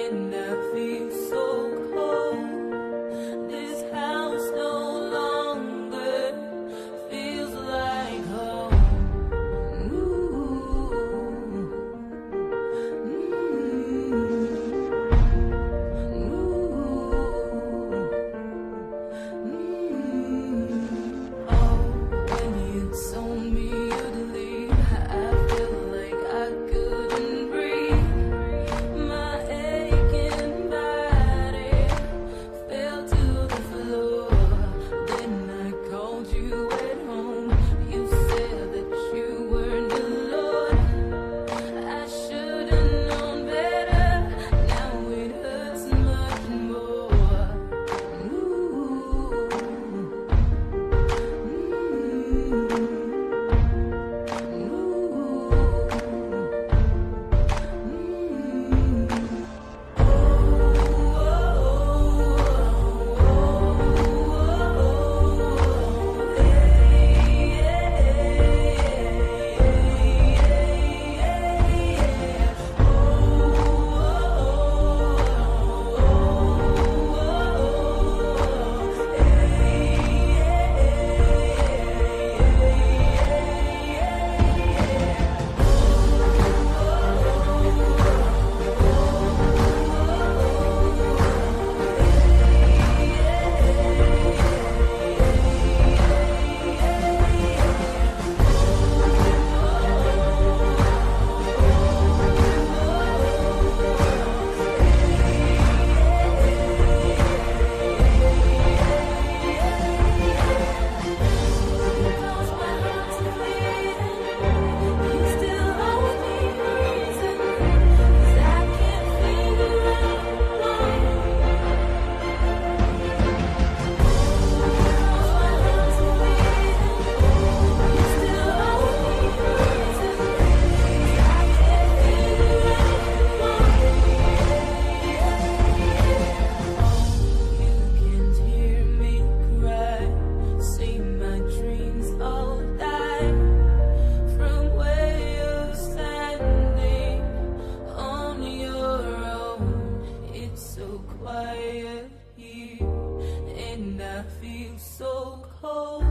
and I feel so cold. This house no longer feels like home. Oh, when you told me you'd leave, I felt like I couldn't breathe. My aching body fell to the floor. Then I called you at home. You said that you weren't alone. I should've known better. Now it hurts much more. Quiet here, and I feel so cold.